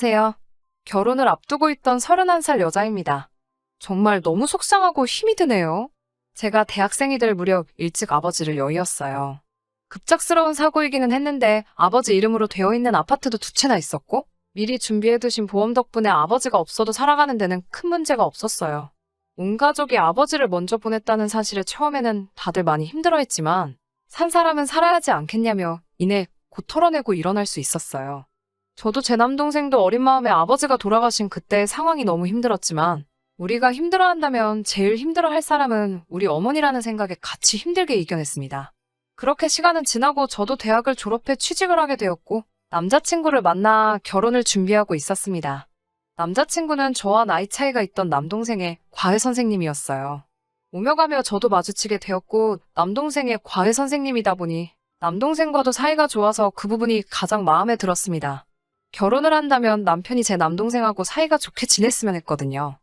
안녕하세요. 결혼을 앞두고 있던 31살 여자입니다. 정말 너무 속상하고 힘이 드네요. 제가 대학생이 될 무렵 일찍 아버지를 여의었어요. 급작스러운 사고이기는 했는데 아버지 이름으로 되어 있는 아파트도 두 채나 있었고 미리 준비해두신 보험 덕분에 아버지가 없어도 살아가는 데는 큰 문제가 없었어요. 온 가족이 아버지를 먼저 보냈다는 사실에 처음에는 다들 많이 힘들어했지만 산 사람은 살아야지 않겠냐며 이내 곧 털어내고 일어날 수 있었어요. 저도 제 남동생도 어린 마음에 아버지가 돌아가신 그때의 상황이 너무 힘들었지만 우리가 힘들어한다면 제일 힘들어할 사람은 우리 어머니라는 생각에 같이 힘들게 이겨냈습니다. 그렇게 시간은 지나고 저도 대학을 졸업해 취직을 하게 되었고 남자친구를 만나 결혼을 준비하고 있었습니다. 남자친구는 저와 나이 차이가 있던 남동생의 과외 선생님이었어요. 오며 가며 저도 마주치게 되었고 남동생의 과외 선생님이다 보니 남동생과도 사이가 좋아서 그 부분이 가장 마음에 들었습니다. 결혼을 한다면 남편이 제 남동생하고 사이가 좋게 지냈으면 했거든요.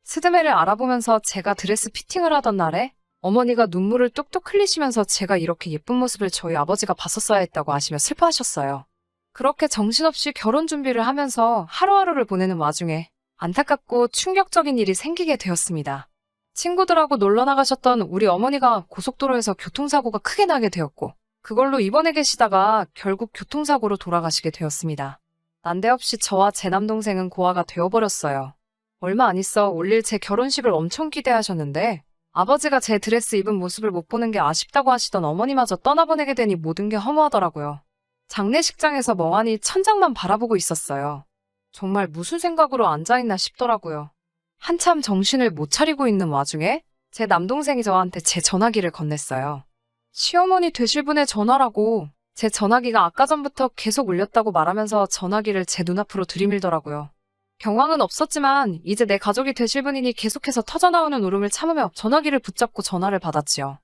스드메를 알아보면서 제가 드레스 피팅을 하던 날에 어머니가 눈물을 뚝뚝 흘리시면서 제가 이렇게 예쁜 모습을 저희 아버지가 봤었어야 했다고 하시며 슬퍼하셨어요. 그렇게 정신없이 결혼 준비를 하면서 하루하루를 보내는 와중에 안타깝고 충격적인 일이 생기게 되었습니다. 친구들하고 놀러 나가셨던 우리 어머니가 고속도로에서 교통사고가 크게 나게 되었고 그걸로 입원해 계시다가 결국 교통사고로 돌아가시게 되었습니다. 난데없이 저와 제 남동생은 고아가 되어버렸어요. 얼마 안 있어 올릴 제 결혼식을 엄청 기대하셨는데 아버지가 제 드레스 입은 모습을 못 보는 게 아쉽다고 하시던 어머니마저 떠나보내게 되니 모든 게 허무하더라고요. 장례식장에서 멍하니 천장만 바라보고 있었어요. 정말 무슨 생각으로 앉아있나 싶더라고요. 한참 정신을 못 차리고 있는 와중에 제 남동생이 저한테 제 전화기를 건넸어요. 시어머니 되실 분의 전화라고. 제 전화기가 아까 전부터 계속 울렸다고 말하면서 전화기를 제 눈앞으로 들이밀더라고요. 경황은 없었지만 이제 내 가족이 되실 분이니 계속해서 터져나오는 울음을 참으며 전화기를 붙잡고 전화를 받았지요.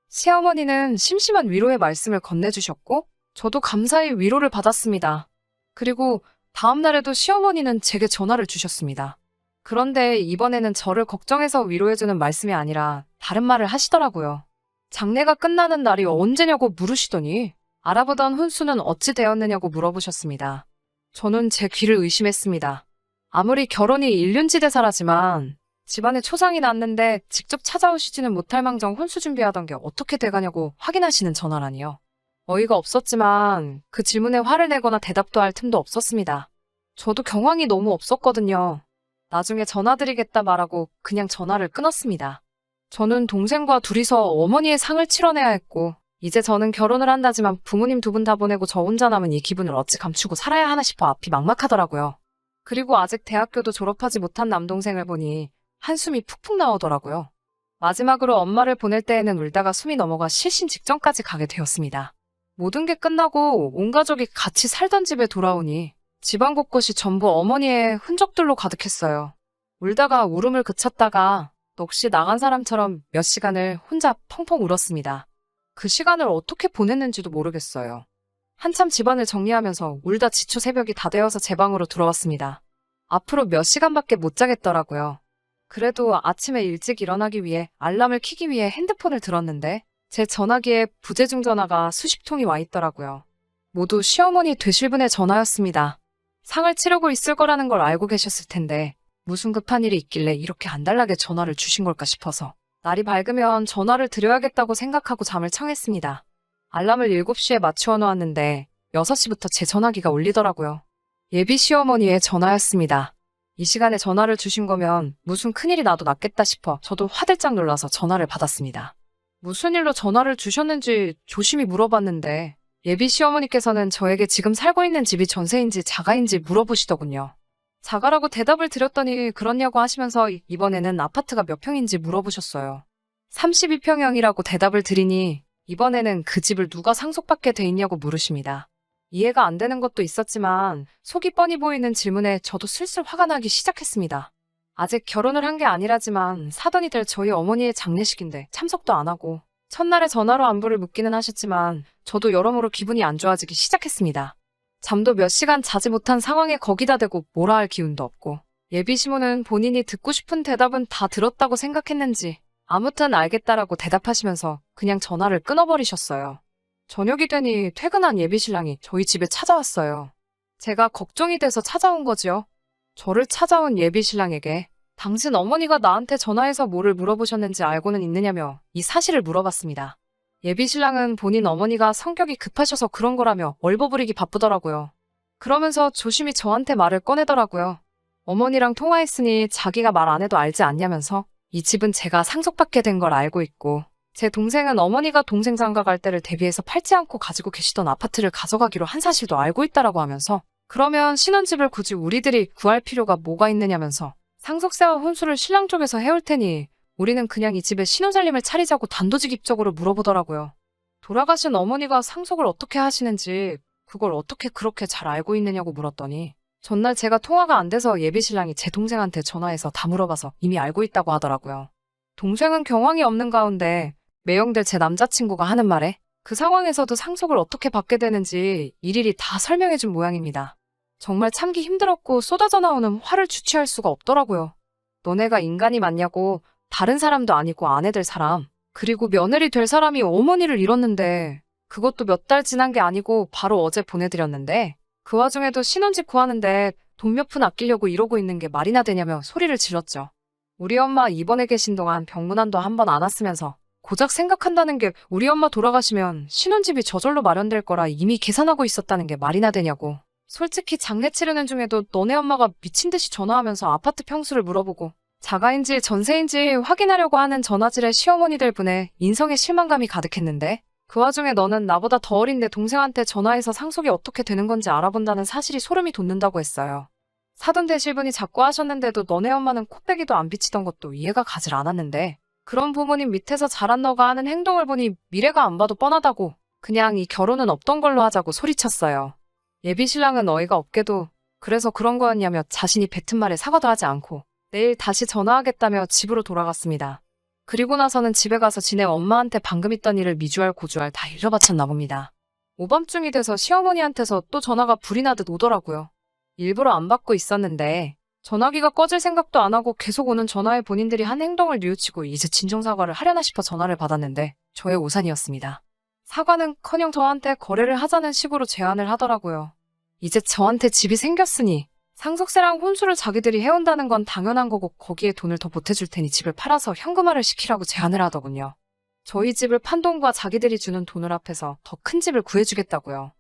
시어머니는 심심한 위로의 말씀을 건네주셨고 저도 감사히 위로를 받았습니다. 그리고 다음 날에도 시어머니는 제게 전화를 주셨습니다. 그런데 이번에는 저를 걱정해서 위로해주는 말씀이 아니라 다른 말을 하시더라고요. 장례가 끝나는 날이 언제냐고 물으시더니 알아보던 혼수는 어찌 되었느냐고 물어보셨습니다. 저는 제 귀를 의심했습니다. 아무리 결혼이 일륜지대사라지만 집안에 초상이 났는데 직접 찾아오시지는 못할 망정 혼수 준비하던 게 어떻게 돼가냐고 확인하시는 전화라니요. 어이가 없었지만 그 질문에 화를 내거나 대답도 할 틈도 없었습니다. 저도 경황이 너무 없었거든요. 나중에 전화드리겠다 말하고 그냥 전화를 끊었습니다. 저는 동생과 둘이서 어머니의 상을 치러내야 했고 이제 저는 결혼을 한다지만 부모님 두 분 다 보내고 저 혼자 남은 이 기분을 어찌 감추고 살아야 하나 싶어 앞이 막막하더라고요. 그리고 아직 대학교도 졸업하지 못한 남동생을 보니 한숨이 푹푹 나오더라고요. 마지막으로 엄마를 보낼 때에는 울다가 숨이 넘어가 실신 직전까지 가게 되었습니다. 모든 게 끝나고 온 가족이 같이 살던 집에 돌아오니 집안 곳곳이 전부 어머니의 흔적들로 가득했어요. 울다가 울음을 그쳤다가 넋이 나간 사람처럼 몇 시간을 혼자 펑펑 울었습니다. 그 시간을 어떻게 보냈는지도 모르겠어요. 한참 집안을 정리하면서 울다 지쳐 새벽이 다 되어서 제 방으로 들어왔습니다. 앞으로 몇 시간밖에 못 자겠더라고요. 그래도 아침에 일찍 일어나기 위해 알람을 켜기 위해 핸드폰을 들었는데 제 전화기에 부재중 전화가 수십 통이 와 있더라고요. 모두 시어머니 되실 분의 전화였습니다. 상을 치르고 있을 거라는 걸 알고 계셨을 텐데 무슨 급한 일이 있길래 이렇게 안달나게 전화를 주신 걸까 싶어서 날이 밝으면 전화를 드려야겠다고 생각하고 잠을 청했습니다. 알람을 7시에 맞추어 놓았는데 6시부터 제 전화기가 울리더라고요. 예비 시어머니의 전화였습니다. 이 시간에 전화를 주신 거면 무슨 큰일이 나도 낫겠다 싶어 저도 화들짝 놀라서 전화를 받았습니다. 무슨 일로 전화를 주셨는지 조심히 물어봤는데 예비 시어머니께서는 저에게 지금 살고 있는 집이 전세인지 자가인지 물어보시더군요. 자가라고 대답을 드렸더니 그렇냐고 하시면서 이번에는 아파트가 몇 평인지 물어보셨어요. 32평형이라고 대답을 드리니 이번에는 그 집을 누가 상속받게 돼 있냐고 물으십니다. 이해가 안 되는 것도 있었지만 속이 뻔히 보이는 질문에 저도 슬슬 화가 나기 시작했습니다. 아직 결혼을 한 게 아니라지만 사돈이 될 저희 어머니의 장례식인데 참석도 안 하고 첫날에 전화로 안부를 묻기는 하셨지만 저도 여러모로 기분이 안 좋아지기 시작했습니다. 잠도 몇 시간 자지 못한 상황에 거기다 대고 뭐라 할 기운도 없고 예비 시모는 본인이 듣고 싶은 대답은 다 들었다고 생각했는지 아무튼 알겠다라고 대답하시면서 그냥 전화를 끊어버리셨어요. 저녁이 되니 퇴근한 예비 신랑이 저희 집에 찾아왔어요. 제가 걱정이 돼서 찾아온 거지요. 저를 찾아온 예비신랑에게 당신 어머니가 나한테 전화해서 뭐를 물어보셨는지 알고는 있느냐며 이 사실을 물어봤습니다. 예비신랑은 본인 어머니가 성격이 급하셔서 그런 거라며 얼버무리기 바쁘더라고요. 그러면서 조심히 저한테 말을 꺼내더라고요. 어머니랑 통화했으니 자기가 말 안 해도 알지 않냐면서 이 집은 제가 상속받게 된 걸 알고 있고 제 동생은 어머니가 동생 장가 갈 때를 대비해서 팔지 않고 가지고 계시던 아파트를 가져가기로 한 사실도 알고 있다라고 하면서 그러면 신혼집을 굳이 우리들이 구할 필요가 뭐가 있느냐면서 상속세와 혼수를 신랑 쪽에서 해올 테니 우리는 그냥 이 집에 신혼살림을 차리자고 단도직입적으로 물어보더라고요. 돌아가신 어머니가 상속을 어떻게 하시는지 그걸 어떻게 그렇게 잘 알고 있느냐고 물었더니 전날 제가 통화가 안 돼서 예비신랑이 제 동생한테 전화해서 다 물어봐서 이미 알고 있다고 하더라고요. 동생은 경황이 없는 가운데 매형될 제 남자친구가 하는 말에 그 상황에서도 상속을 어떻게 받게 되는지 일일이 다 설명해준 모양입니다. 정말 참기 힘들었고 쏟아져 나오는 화를 주체할 수가 없더라고요. 너네가 인간이 맞냐고 다른 사람도 아니고 아내 될 사람 그리고 며느리 될 사람이 어머니를 잃었는데 그것도 몇 달 지난 게 아니고 바로 어제 보내드렸는데 그 와중에도 신혼집 구하는데 돈 몇 푼 아끼려고 이러고 있는 게 말이나 되냐며 소리를 질렀죠. 우리 엄마 입원해 계신 동안 병문안도 한 번 안 왔으면서 고작 생각한다는 게 우리 엄마 돌아가시면 신혼집이 저절로 마련될 거라 이미 계산하고 있었다는 게 말이나 되냐고. 솔직히 장례 치르는 중에도 너네 엄마가 미친 듯이 전화하면서 아파트 평수를 물어보고 자가인지 전세인지 확인하려고 하는 전화질에 시어머니들 분에 인성에 실망감이 가득했는데 그 와중에 너는 나보다 더 어린 내 동생한테 전화해서 상속이 어떻게 되는 건지 알아본다는 사실이 소름이 돋는다고 했어요. 사돈 되실 분이 자꾸 하셨는데도 너네 엄마는 코빼기도 안 비치던 것도 이해가 가질 않았는데 그런 부모님 밑에서 자란 너가 하는 행동을 보니 미래가 안 봐도 뻔하다고 그냥 이 결혼은 없던 걸로 하자고 소리쳤어요. 예비신랑은 어이가 없게도 그래서 그런 거였냐며 자신이 뱉은 말에 사과도 하지 않고 내일 다시 전화하겠다며 집으로 돌아갔습니다. 그리고 나서는 집에 가서 지네 엄마한테 방금 있던 일을 미주알 고주알 다 일러바쳤나 봅니다. 오밤중이 돼서 시어머니한테서 또 전화가 불이 나듯 오더라고요. 일부러 안 받고 있었는데 전화기가 꺼질 생각도 안 하고 계속 오는 전화에 본인들이 한 행동을 뉘우치고 이제 진정사과를 하려나 싶어 전화를 받았는데 저의 오산이었습니다. 사과는커녕 저한테 거래를 하자는 식으로 제안을 하더라고요. 이제 저한테 집이 생겼으니 상속세랑 혼수를 자기들이 해온다는 건 당연한 거고 거기에 돈을 더 보태줄 테니 집을 팔아서 현금화를 시키라고 제안을 하더군요. 저희 집을 판 돈과 자기들이 주는 돈을 합해서 더 큰 집을 구해주겠다고요.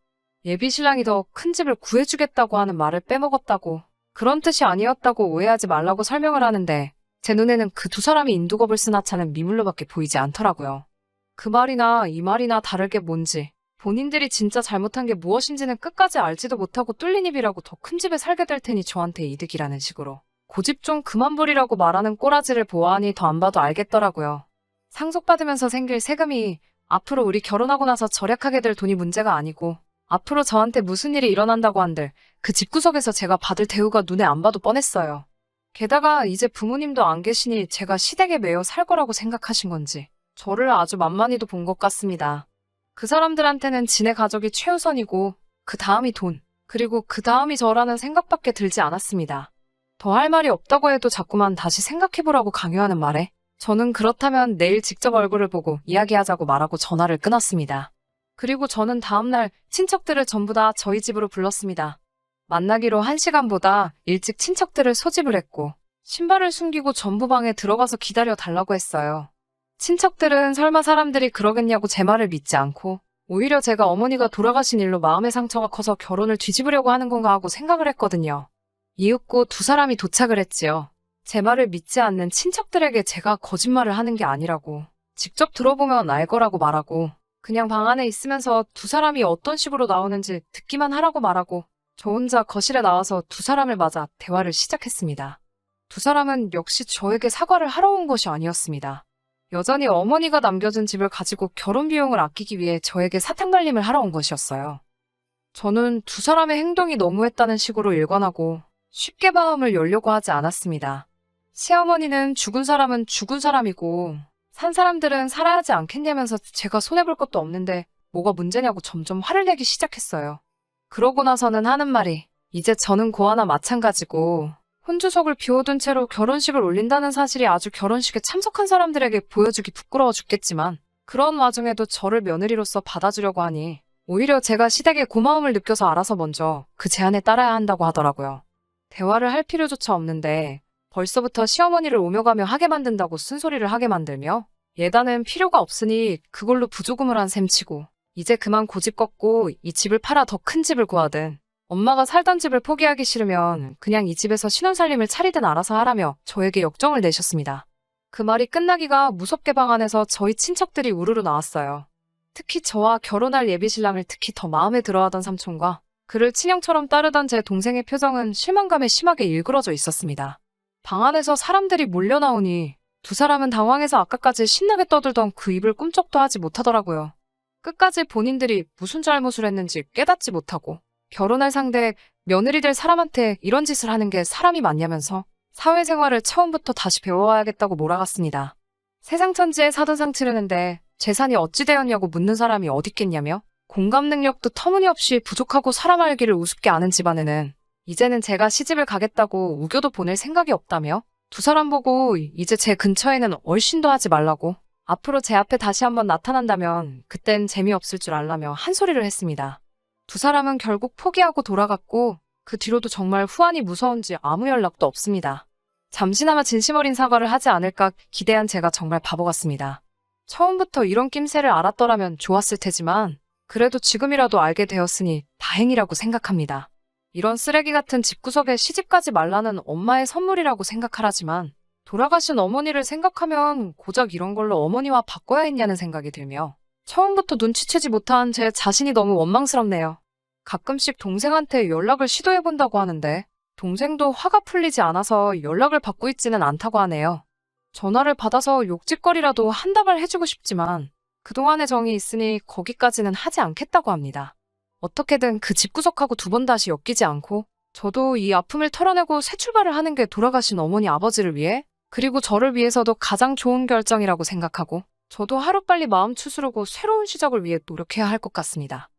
예비신랑이 더 큰 집을 구해주겠다고 하는 말을 빼먹었다고 그런 뜻이 아니었다고 오해하지 말라고 설명을 하는데 제 눈에는 그 두 사람이 인두겁을 쓴 하찮은 미물로밖에 보이지 않더라고요. 그 말이나 이 말이나 다를 게 뭔지 본인들이 진짜 잘못한 게 무엇인지는 끝까지 알지도 못하고 뚫린 입이라고 더 큰 집에 살게 될 테니 저한테 이득이라는 식으로 고집 좀 그만 부리라고 말하는 꼬라지를 보아하니 더 안 봐도 알겠더라고요. 상속받으면서 생길 세금이 앞으로 우리 결혼하고 나서 절약하게 될 돈이 문제가 아니고 앞으로 저한테 무슨 일이 일어난다고 한들 그 집구석에서 제가 받을 대우가 눈에 안 봐도 뻔했어요. 게다가 이제 부모님도 안 계시니 제가 시댁에 매여 살 거라고 생각하신 건지 저를 아주 만만히도 본 것 같습니다. 그 사람들한테는 지네 가족이 최우선이고 그 다음이 돈, 그리고 그 다음이 저라는 생각밖에 들지 않았습니다. 더 할 말이 없다고 해도 자꾸만 다시 생각해보라고 강요하는 말에 저는 그렇다면 내일 직접 얼굴을 보고 이야기하자고 말하고 전화를 끊었습니다. 그리고 저는 다음날 친척들을 전부 다 저희 집으로 불렀습니다. 만나기로 1시간보다 일찍 친척들을 소집을 했고 신발을 숨기고 전부 방에 들어가서 기다려 달라고 했어요. 친척들은 설마 사람들이 그러겠냐고 제 말을 믿지 않고 오히려 제가 어머니가 돌아가신 일로 마음의 상처가 커서 결혼을 뒤집으려고 하는 건가 하고 생각을 했거든요. 이윽고 두 사람이 도착을 했지요. 제 말을 믿지 않는 친척들에게 제가 거짓말을 하는 게 아니라고 직접 들어보면 알 거라고 말하고 그냥 방 안에 있으면서 두 사람이 어떤 식으로 나오는지 듣기만 하라고 말하고 저 혼자 거실에 나와서 두 사람을 맞아 대화를 시작했습니다. 두 사람은 역시 저에게 사과를 하러 온 것이 아니었습니다. 여전히 어머니가 남겨준 집을 가지고 결혼 비용을 아끼기 위해 저에게 사탕발림을 하러 온 것이었어요. 저는 두 사람의 행동이 너무했다는 식으로 일관하고 쉽게 마음을 열려고 하지 않았습니다. 시어머니는 죽은 사람은 죽은 사람이고 산 사람들은 살아야 하지 않겠냐면서 제가 손해볼 것도 없는데 뭐가 문제냐고 점점 화를 내기 시작했어요. 그러고 나서는 하는 말이 이제 저는 고아나 마찬가지고 혼주석을 비워둔 채로 결혼식을 올린다는 사실이 아주 결혼식에 참석한 사람들에게 보여주기 부끄러워 죽겠지만 그런 와중에도 저를 며느리로서 받아주려고 하니 오히려 제가 시댁의 고마움을 느껴서 알아서 먼저 그 제안에 따라야 한다고 하더라고요. 대화를 할 필요조차 없는데 벌써부터 시어머니를 오며 가며 하게 만든다고 쓴소리를 하게 만들며 예단은 필요가 없으니 그걸로 부조금을 한 셈치고 이제 그만 고집 꺾고 이 집을 팔아 더 큰 집을 구하든 엄마가 살던 집을 포기하기 싫으면 그냥 이 집에서 신혼살림을 차리든 알아서 하라며 저에게 역정을 내셨습니다. 그 말이 끝나기가 무섭게 방 안에서 저희 친척들이 우르르 나왔어요. 특히 저와 결혼할 예비신랑을 특히 더 마음에 들어하던 삼촌과 그를 친형처럼 따르던 제 동생의 표정은 실망감에 심하게 일그러져 있었습니다. 방 안에서 사람들이 몰려 나오니 두 사람은 당황해서 아까까지 신나게 떠들던 그 입을 꿈쩍도 하지 못하더라고요. 끝까지 본인들이 무슨 잘못을 했는지 깨닫지 못하고 결혼할 상대, 며느리 될 사람한테 이런 짓을 하는 게 사람이 맞냐면서 사회생활을 처음부터 다시 배워와야겠다고 몰아갔습니다. 세상천지에 사돈상 치르는데 재산이 어찌 되었냐고 묻는 사람이 어딨겠냐며 공감 능력도 터무니없이 부족하고 사람 알기를 우습게 아는 집안에는 이제는 제가 시집을 가겠다고 우겨도 보낼 생각이 없다며 두 사람 보고 이제 제 근처에는 얼씬도 하지 말라고 앞으로 제 앞에 다시 한번 나타난다면 그땐 재미없을 줄 알라며 한 소리를 했습니다. 두 사람은 결국 포기하고 돌아갔고 그 뒤로도 정말 후환이 무서운지 아무 연락도 없습니다. 잠시나마 진심 어린 사과를 하지 않을까 기대한 제가 정말 바보 같습니다. 처음부터 이런 낌새를 알았더라면 좋았을 테지만 그래도 지금이라도 알게 되었으니 다행이라고 생각합니다. 이런 쓰레기 같은 집구석에 시집가지 말라는 엄마의 선물이라고 생각하라지만 돌아가신 어머니를 생각하면 고작 이런 걸로 어머니와 바꿔야 했냐는 생각이 들며 처음부터 눈치채지 못한 제 자신이 너무 원망스럽네요. 가끔씩 동생한테 연락을 시도해본다고 하는데 동생도 화가 풀리지 않아서 연락을 받고 있지는 않다고 하네요. 전화를 받아서 욕짓거리라도 한 답을 해주고 싶지만 그동안의 정이 있으니 거기까지는 하지 않겠다고 합니다. 어떻게든 그 집구석하고 두 번 다시 엮이지 않고 저도 이 아픔을 털어내고 새 출발을 하는 게 돌아가신 어머니 아버지를 위해 그리고 저를 위해서도 가장 좋은 결정이라고 생각하고 저도 하루빨리 마음 추스르고 새로운 시작을 위해 노력해야 할 것 같습니다.